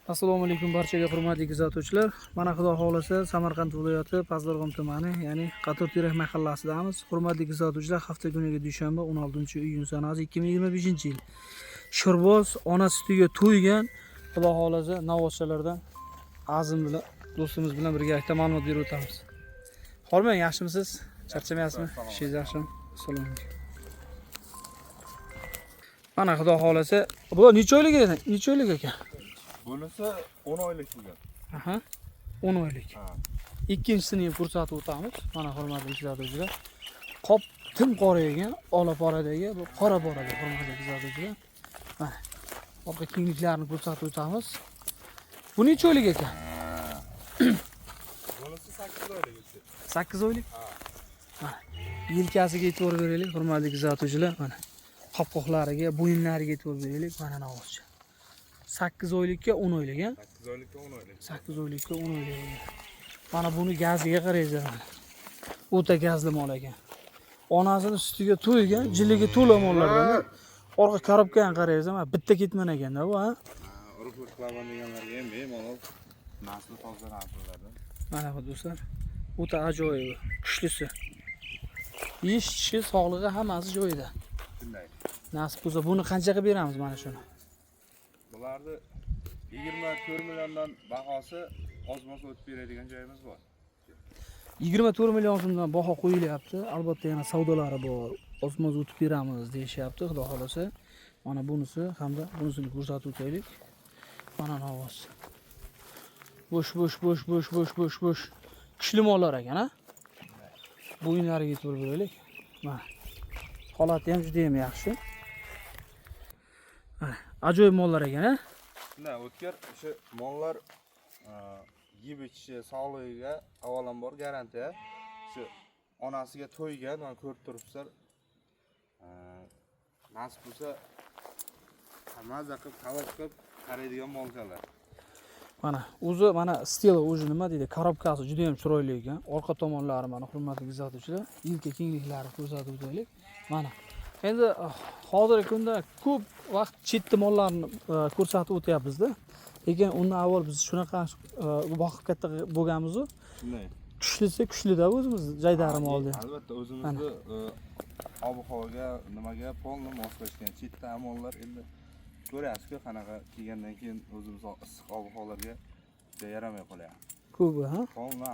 Assalomu alaykum barchaga hurmatli kuzatuvchilar. Mana xudo xolasa Samarqand viloyati Pazdarg'om tumani, ya'ni Qatorterak mahallasidamiz. Hurmatli kuzatuvchilar, hafta kuniga dushanba 16-iyun sanasi 2025-yil. Shirboz ona sutiga to'ygan xudo xolasa navozchalardan Azim bilan do'stimiz bilan birgalikda ma'lumot berib o'tamiz. Xormang, yaxshimisiz? Charchamayapsizmi? Ishingiz yaxshimi? Assalomu alaykum. Mana xudo xolasa, bu necha oylik ekan? Necha oylik ekan? Bunisi 10 oylik bo'lgan. Aha. 10 oylik. Ha. Ikkinchisini ham ko'rsatib o'tamiz. Mana hurmatli kuzatuvchilar. Qop tim qoragan, ola poradagi, bu qora porada hurmatli kuzatuvchilar. Mana orqa kengliklarni ko'rsatib o'tamiz. Bu necha oylik ekan? Bunisi 8 oylik. 8 oylik? Ha. Yelkasiga e'tibor beraylik, hurmatli kuzatuvchilar. Mana qopqoqlariga, bo'yinlariga e'tibor beraylik. Mana navozcha. 8 oylikka 10 oylik, ha? 8 oylikka 10 oylik. 8 oylikka 10 oylik. Mana buni gaziga qaraysiz. O'ta gazli mol ekan. Onasini sutiga to'ygan, jiliga to'la mollardan. Orqa korobkani qaraysiz, mana bitta ketman ekanda bu, ha? Urib qilaman deganlarga ham bemalol nasli toza narsalardan. Mana bu do'stlar, o'ta ajoyib, kuchlisi. Ish-tishi, sog'lig'i hammasi joyida. Shunday. Nasib bo'lsa, buni qanchaga beramiz mana shuni? Bularni 24 milliondan bahosi ozmos o'tib beradigan joyimiz bor. 24 million so'mdan baho qo'yilyapti. Albatta yana savdolari bor. Osmos o'tib beramiz deyishyapti, xudo xolasa. Mana bunisi hamda bunisini ko'rsatib o'taylik. Mana navoz. Bo'sh. Kuchli mollar ekan, ha? Bo'yinlariga e'tibor beraylik. Mana. Holati ham juda ham yaxshi. Mana, ajoyib mollar ekan, ha? Shunday, o'tkir o'sha mollar yeb ichishi, sog'ligiga avvalambor garantiya. Shu onasiga to'ygan, mana ko'rib turibsizlar. Nasib bo'lsa maza qilib, havas qilib qaraydigan molchalar. Mana, o'zi mana stil o'zi nima deydi? Korobkasi juda ham chiroyli ekan. Orqa tomonlari mana hurmatli kuzatuvchilar, yelka kengliklari ko'rsatib o'taylik. Mana. Endi hozirgi kunda ko'p vaqt chetda mollarni ko'rsatib o'tyapmiz-da. Lekin undan avval biz shunaqa boqib katta bo'lganmiz-ku. Shunday. Kuchli-da o'zimiz jaydari moldi. Albatta o'zimizni ob-havoga, nimaga polni moslashgan chetda mollar endi ko'ryapsiz-ku, qanaqa kelgandan keyin o'zimiz issiq ob-havolarga yaramay qolyapti. Ko'p, ha? Polni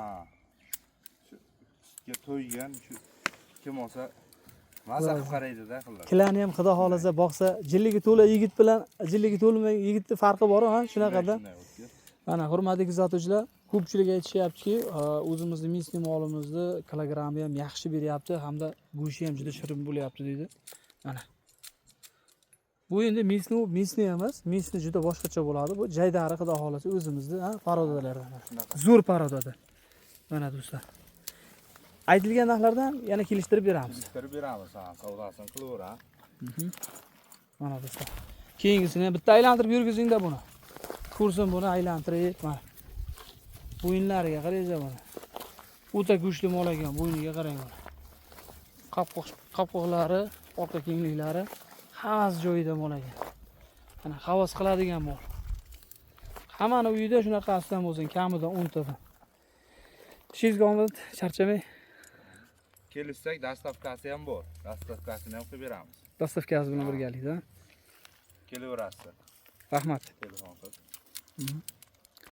sutga to'ygan shu kim olsa maza qilib qaraydi-da qillar. Kilani ham xudo xolasa boqsa, jilligi to'la yigit bilan jilligi to'lmagan yigitning farqi bor, ha? Shunaqada. Mana hurmatli kuzatuvchilar, ko'pchilik aytishyaptiki, o'zimizning misli molimizni kilogrammi ham yaxshi beryapti, hamda go'shti ham juda shirin bo'lyapti deydi. Mana. Bu endi misli emas, misli juda boshqacha bo'ladi. Bu jaydari xudo xolasa o'zimizning, ha, parodalardan. Zo'r parodadir. Mana do'stlar. Aytilgan narxlardan yana kelishtirib beramiz. Kelishtirib beramiz, ha, savdosini qilaver, ha. Mana do'stlar. Keyingisini bitta aylantirib yurgizing-da buni. Ko'rsin buni aylantirib, mana. Bo'yinlariga qaraysiz mana. O'ta go'shli mol ekan, bo'yniga qarang mana. Qopqoqlari, orqa kengliklari hammasi joyida mol ekan. Mana havas qiladigan mol. Hammani uyida shunaqasidan bo'lsin, kamidan 10 tadan. Ishingizga omad, charchamang. Kelishsak, dastavkasi ham bor. Dastavkasini ham qilib beramiz. Dastavkasi bilan birgalikda. Kelaverasiz. Rahmat. Telefon qilib.